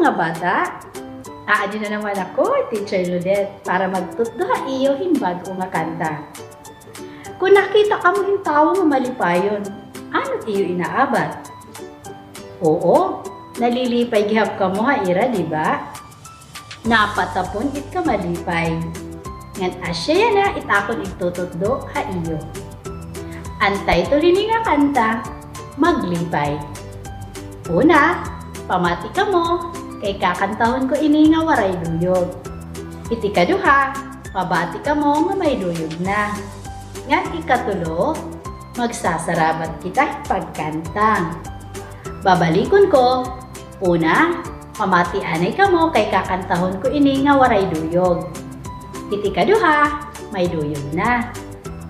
mga bata? Aadi na naman ako, Teacher Ludet, para magtutda iyo himbag o nga kanta. Kung nakita ka mo yung tao nga malipayon, ano iyo inaabat? Oo, nalilipay gihap ka mo ha ira, di ba? Napatapon it ka malipay. Ngan asya na itakon itututdo ha iyo. Antay tuloy nga kanta, maglipay. Una, pamati ka mo, kay kakantahon ko ini nga waray duyog. Iti kaduha, pabati ka mo nga may duyog na. Ngan ikatulo, magsasarabat kita pagkanta. Babalikon ko, una, pamati anay ka mo kay kakantahon ko ini nga waray duyog. Iti kaduha, may duyog na.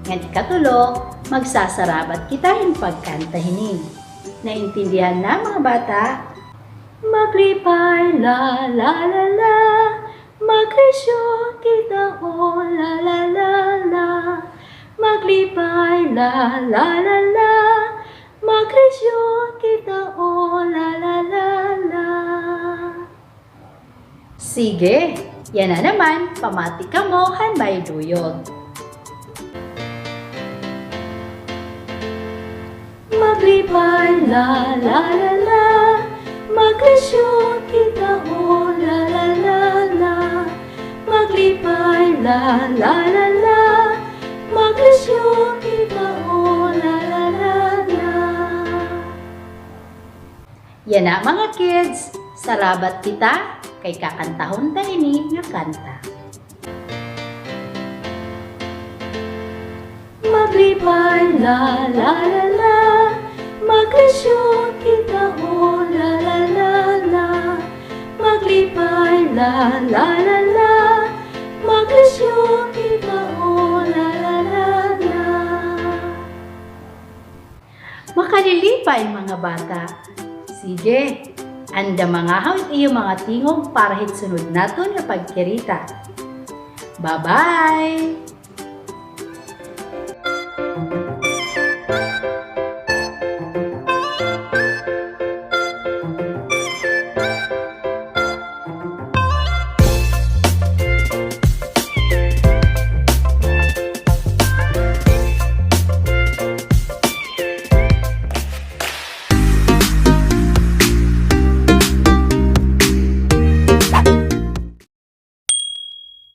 Ngan ikatulo, magsasarabat kita yung pagkanta hini. Naintindihan na mga bata? Maglipay la la la la, magkrisyo kita o la la la la. Maglipay la la la la, magkrisyo kita o la la la la. Sige, yan na naman, pamati ka mo hanbay duyog. Maglipay la la la la, magkrisyo kita o la la la la. Maglipay la la la la, magkrisyo kita o la la la la. Yan na mga kids, sarabat kita kay kakantahon ta ini nga kanta. Maglipay la la la la, magkrisyo kita o la la la la. Maglipay la la la la, magkrisyo kita o la la la la. Makalilipay mga bata. Sige, anda mga hawit iyo mga tingog para hitsunod naton nga pagkirita. Bye-bye!